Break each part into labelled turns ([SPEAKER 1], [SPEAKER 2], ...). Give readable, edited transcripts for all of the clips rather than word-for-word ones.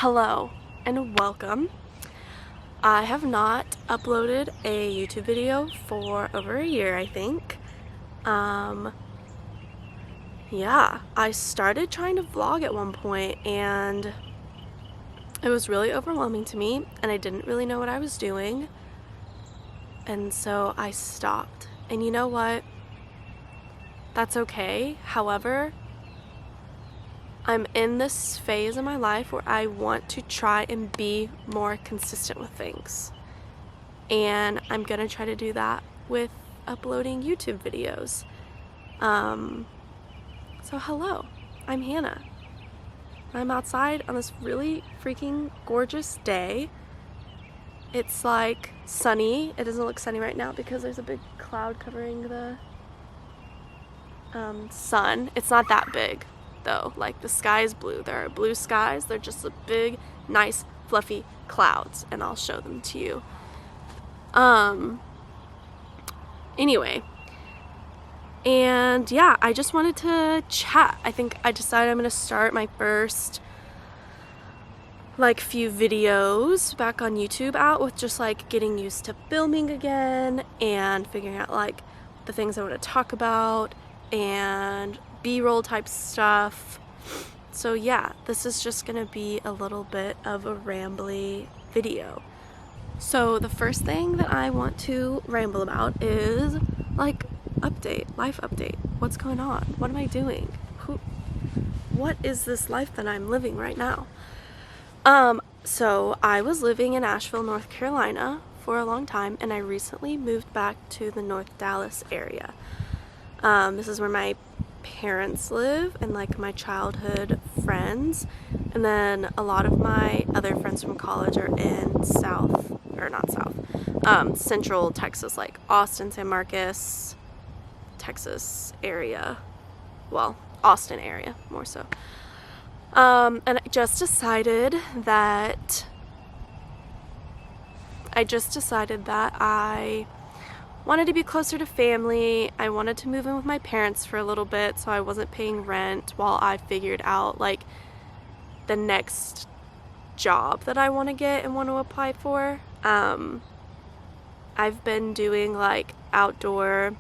[SPEAKER 1] Hello and welcome. I have not uploaded a YouTube video for over a year, I think. Yeah, I started trying to vlog at one point and it was really overwhelming to me and I didn't really know what I was doing. And so I stopped. And you know what? That's okay. However, I'm in this phase in my life where I want to try and be more consistent with things. And I'm gonna try to do that with uploading YouTube videos. So hello, I'm Hannah. I'm outside on this really freaking gorgeous day. It's like sunny. It doesn't look sunny right now because there's a big cloud covering the sun. It's not that big though. Like the sky is blue. There are blue skies. They're just a big, nice, fluffy clouds, and I'll show them to you. Anyway, and yeah, I just wanted to chat. I think I decided I'm gonna start my first few videos back on YouTube out with just getting used to filming again and figuring out the things I want to talk about and B-roll type stuff. So yeah, this is just gonna be a little bit of a rambly video. So the first thing that I want to ramble about is life update. What's going on? What am I doing? What is this life that I'm living right now? So I was living in Asheville, North Carolina for a long time, and I recently moved back to the North Dallas area. This is where my parents live and my childhood friends, and then a lot of my other friends from college are in central Texas, like Austin, San Marcos, Texas area. Well, Austin area more so. And I just decided that I wanted to be closer to family. I wanted to move in with my parents for a little bit so I wasn't paying rent while I figured out the next job that I want to get and want to apply for. I've been doing outdoor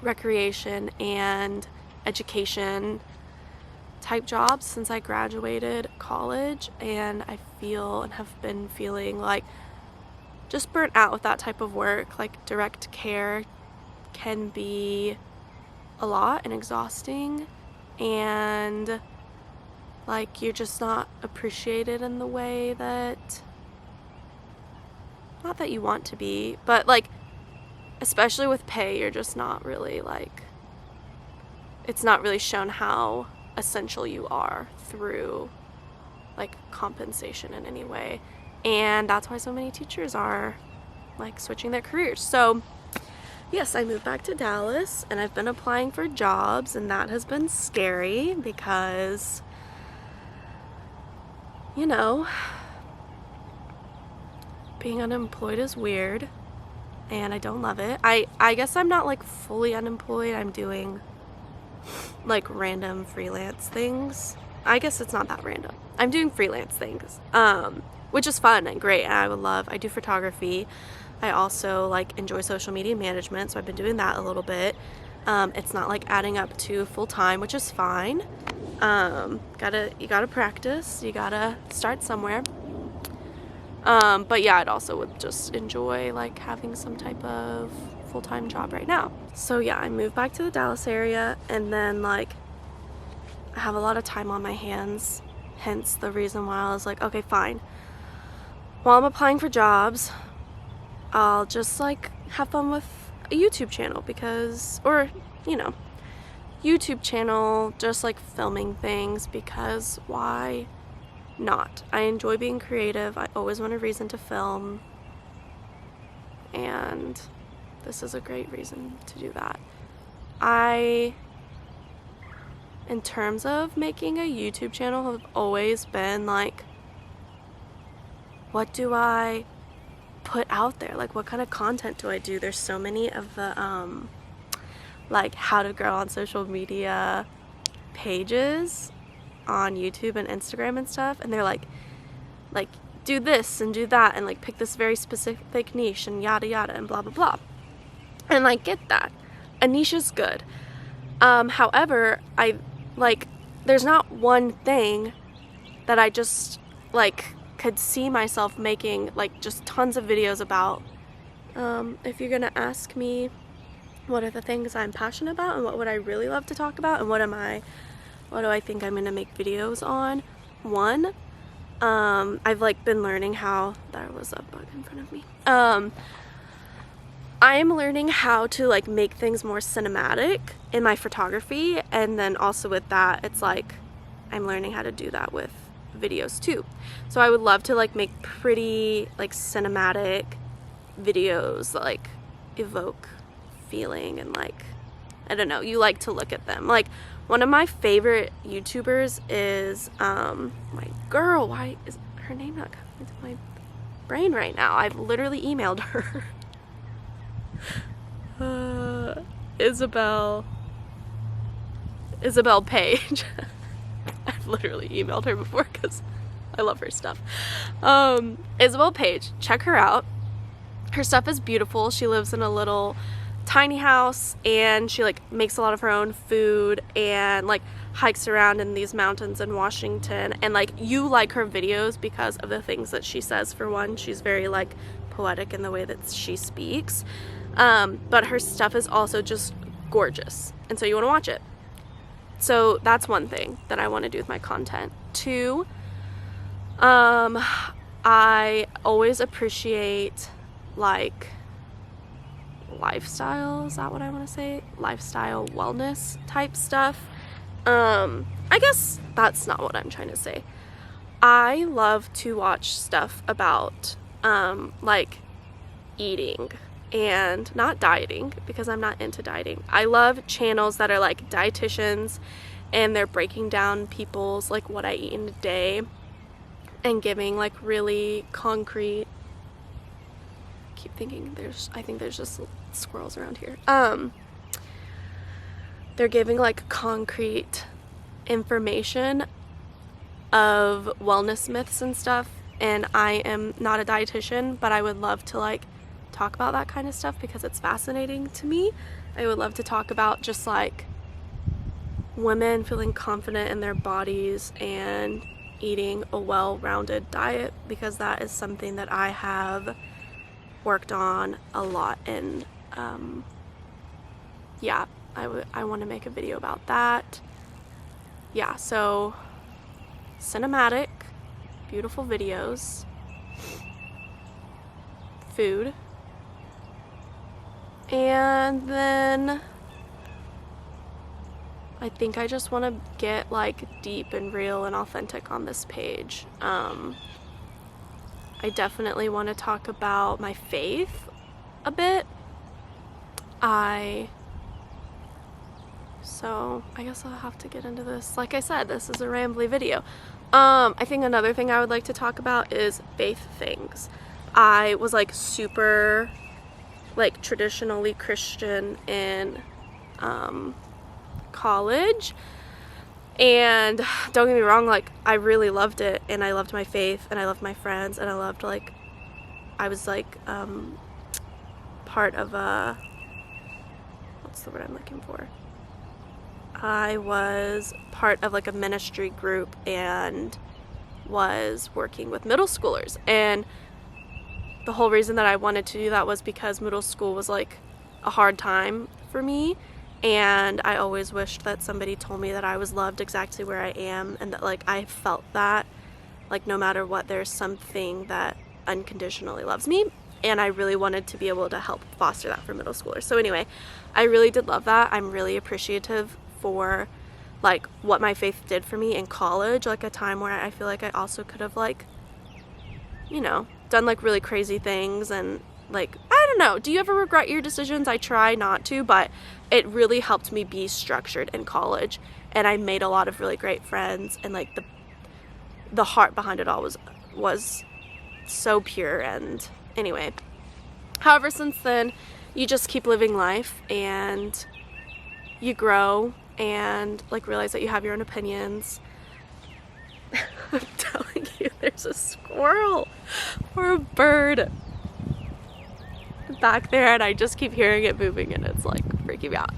[SPEAKER 1] recreation and education type jobs since I graduated college, and I feel and have been feeling just burnt out with that type of work. Direct care can be a lot and exhausting, and you're just not appreciated in the way that, not that you want to be, but especially with pay, you're just not really it's not really shown how essential you are through compensation in any way. And that's why so many teachers are switching their careers. So yes, I moved back to Dallas and I've been applying for jobs, and that has been scary because, being unemployed is weird and I don't love it. I guess I'm not fully unemployed. I'm doing random freelance things. I guess it's not that random. I'm doing freelance things, which is fun and great, and I do photography. I also enjoy social media management, so I've been doing that a little bit. It's not adding up to full time, which is fine. You gotta practice, you gotta start somewhere. But yeah, I'd also would just enjoy having some type of full-time job right now. So yeah, I moved back to the Dallas area, and then I have a lot of time on my hands, hence the reason why I was okay, fine. While I'm applying for jobs, I'll just have fun with a YouTube channel YouTube channel, just filming things, because why not? I enjoy being creative. I always want a reason to film, and this is a great reason to do that. In terms of making a YouTube channel, have always been what do I put out there? What kind of content do I do? There's so many of the how to grow on social media pages on YouTube and Instagram and stuff, and they're like do this and do that and like pick this very specific niche and yada yada and blah blah blah. And I get that. A niche is good. However, there's not one thing that I just like could see myself making like just tons of videos about. If you're gonna ask me what are the things I'm passionate about and what would I really love to talk about and what do I think I'm gonna make videos on? One, I've like been learning how, there was a bug in front of me. I'm learning how to like make things more cinematic in my photography, and then also with that it's like I'm learning how to do that with videos too. So I would love to like make pretty like cinematic videos that like evoke feeling and like, I don't know, you like to look at them. Like one of my favorite YouTubers is my girl, why is her name not coming into my brain right now? I've literally emailed her. Isabel Page. I've literally emailed her before because I love her stuff. Isabel Page, check her out. Her stuff is beautiful. She lives in a little tiny house and she like makes a lot of her own food and like hikes around in these mountains in Washington, and like you like her videos because of the things that she says. For one, she's very like poetic in the way that she speaks, but her stuff is also just gorgeous, and so you want to watch it. So that's one thing that I want to do with my content. Two, I always appreciate like lifestyle, is that what I want to say? Lifestyle wellness type stuff. I guess that's not what I'm trying to say. I love to watch stuff about like eating and not dieting, because I'm not into dieting. I love channels that are like dietitians and they're breaking down people's like what I eat in a day and giving like really concrete, keep thinking I think there's just squirrels around here. They're giving like concrete information of wellness myths and stuff, and I am not a dietitian, but I would love to like talk about that kind of stuff because it's fascinating to me. I would love to talk about just like women feeling confident in their bodies and eating a well-rounded diet, because that is something that I have worked on a lot, and yeah, I want to make a video about that. Yeah, so cinematic, beautiful videos, food, and then I think I just want to get like deep and real and authentic on this page. I definitely want to talk about my faith a bit. So I guess I'll have to get into this. Like I said, this is a rambly video. I think another thing I would like to talk about is faith things. I was like super like traditionally Christian in college, and don't get me wrong, like I really loved it, and I loved my faith, and I loved my friends, and I loved like I was like part of a, what's the word I'm looking for? I was part of like a ministry group and was working with middle schoolers, and the whole reason that I wanted to do that was because middle school was like a hard time for me, and I always wished that somebody told me that I was loved exactly where I am, and that like I felt that like no matter what, there's something that unconditionally loves me, and I really wanted to be able to help foster that for middle schoolers. So anyway, I really did love that. I'm really appreciative for like what my faith did for me in college, like a time where I feel like I also could have like, you know, done like really crazy things, and like, I don't know, do you ever regret your decisions? I try not to, but it really helped me be structured in college, and I made a lot of really great friends, and like the heart behind it all was so pure. And anyway, however, since then you just keep living life and you grow and like realize that you have your own opinions. I'm telling you, there's there's a squirrel or a bird back there, and I just keep hearing it moving, and it's like freaking me out.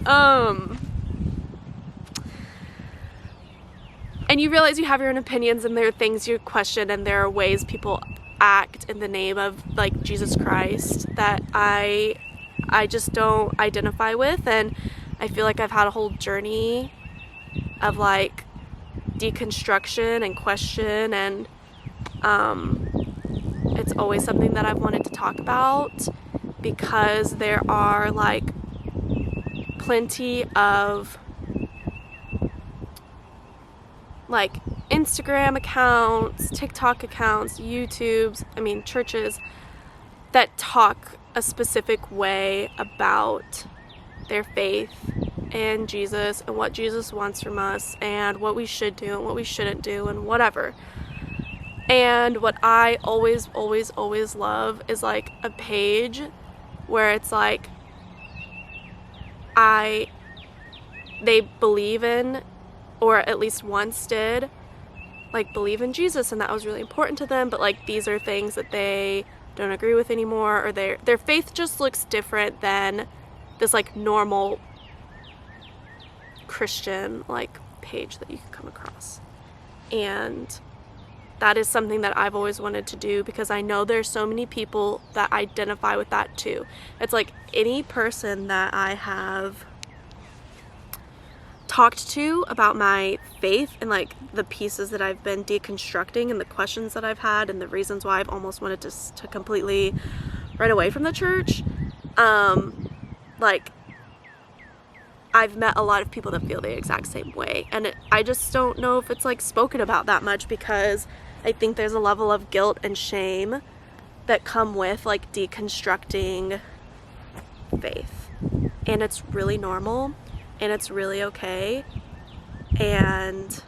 [SPEAKER 1] And you realize you have your own opinions, and there are things you question, and there are ways people act in the name of like Jesus Christ that I just don't identify with. And I feel like I've had a whole journey of like deconstruction and question, and it's always something that I've wanted to talk about, because there are like plenty of like Instagram accounts, TikTok accounts, YouTubes, churches that talk a specific way about their faith and Jesus and what Jesus wants from us and what we should do and what we shouldn't do and whatever. And what I always love is like a page where it's like they believe in, or at least once did, like believe in Jesus, and that was really important to them, but like these are things that they don't agree with anymore, or their faith just looks different than this like normal Christian like page that you can come across. And that is something that I've always wanted to do, because I know there's so many people that identify with that too. It's like any person that I have talked to about my faith and like the pieces that I've been deconstructing and the questions that I've had and the reasons why I've almost wanted to completely run away from the church, like I've met a lot of people that feel the exact same way, and I just don't know if it's like spoken about that much, because I think there's a level of guilt and shame that come with like deconstructing faith, and it's really normal and it's really okay. And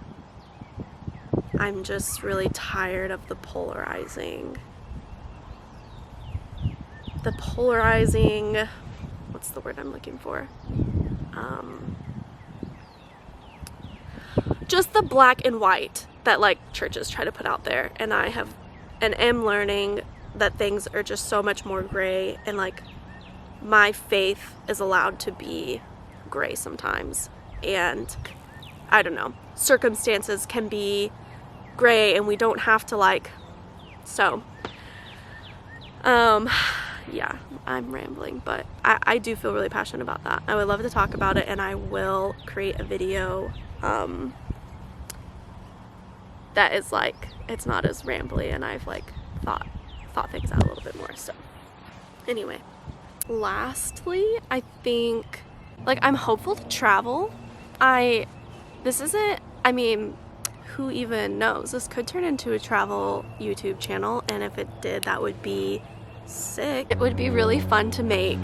[SPEAKER 1] I'm just really tired of the polarizing, what's the word I'm looking for? Just the black and white that like churches try to put out there. And I have and am learning that things are just so much more gray, and like my faith is allowed to be gray sometimes. And I don't know, circumstances can be gray, and we don't have to like, so yeah, I'm rambling, but I do feel really passionate about that. I would love to talk about it, and I will create a video that is like, it's not as rambly, and I've like thought things out a little bit more. So anyway, lastly, I think like I'm hopeful to travel. Who even knows? This could turn into a travel YouTube channel, and if it did, that would be sick. It would be really fun to make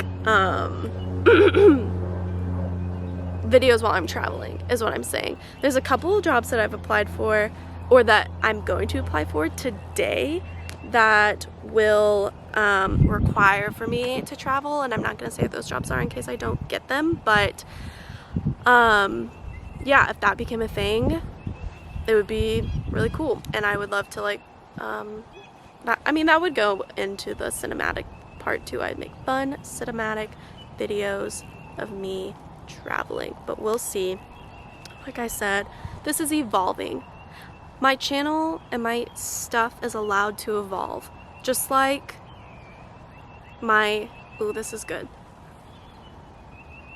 [SPEAKER 1] videos while I'm traveling, is what I'm saying. There's a couple of jobs that I've applied for, or that I'm going to apply for today, that will require for me to travel, and I'm not going to say what those jobs are in case I don't get them, but yeah, if that became a thing, it would be really cool, and I would love to like that would go into the cinematic part too. I'd make fun cinematic videos of me traveling, but we'll see. Like I said, this is evolving. My channel and my stuff is allowed to evolve, just like my this is good,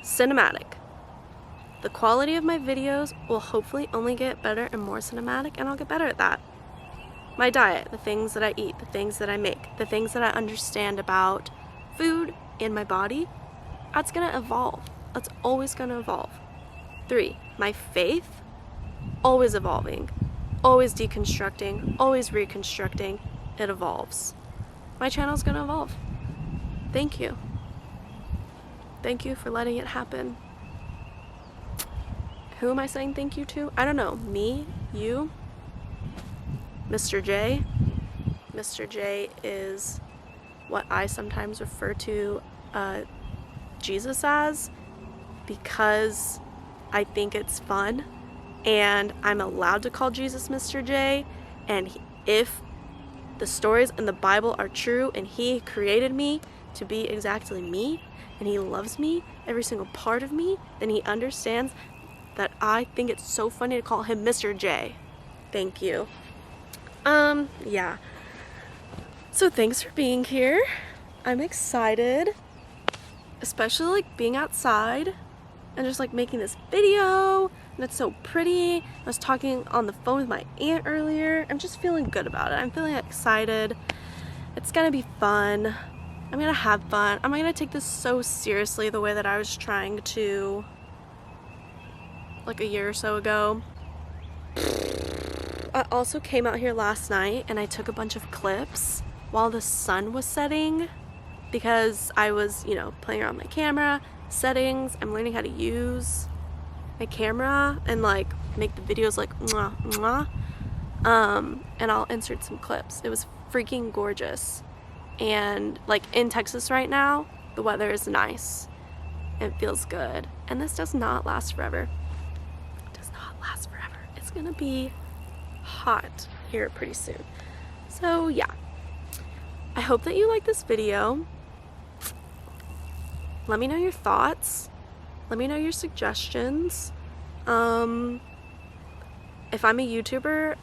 [SPEAKER 1] cinematic. The quality of my videos will hopefully only get better and more cinematic, and I'll get better at that. My diet, the things that I eat, the things that I make, the things that I understand about food and my body, that's gonna evolve. That's always gonna evolve. 3, my faith, always evolving, always deconstructing, always reconstructing. It evolves. My channel's gonna evolve. Thank you. Thank you for letting it happen. Who am I saying thank you to? I don't know. Me? You? Mr. J? Mr. J is what I sometimes refer to Jesus as, because I think it's fun, and I'm allowed to call Jesus Mr. J, and if the stories in the Bible are true, and He created me to be exactly me, and He loves me, every single part of me, then He understands that I think it's so funny to call Him Mr. J. Thank you. Yeah. So thanks for being here. I'm excited, especially like being outside and just like making this video, and it's so pretty. I was talking on the phone with my aunt earlier. I'm just feeling good about it. I'm feeling excited. It's gonna be fun. I'm gonna have fun. I'm not gonna take this so seriously the way that I was trying to like a year or so ago. I also came out here last night and I took a bunch of clips while the sun was setting because I was, you know, playing around with my camera, settings. I'm learning how to use my camera and like make the videos like mwah, mwah. And I'll insert some clips. It was freaking gorgeous. And like in Texas right now, the weather is nice. It feels good. And this does not last forever. It does not last forever. It's gonna be hot here pretty soon. So yeah, I hope that you like this video. Let me know your thoughts. Let me know your suggestions. If I'm a YouTuber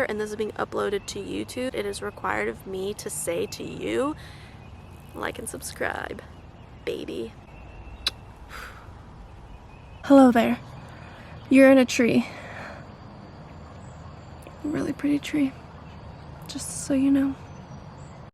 [SPEAKER 1] and this is being uploaded to YouTube, it is required of me to say to you, like and subscribe, baby. Hello there. You're in a tree. A really pretty tree. Just so you know.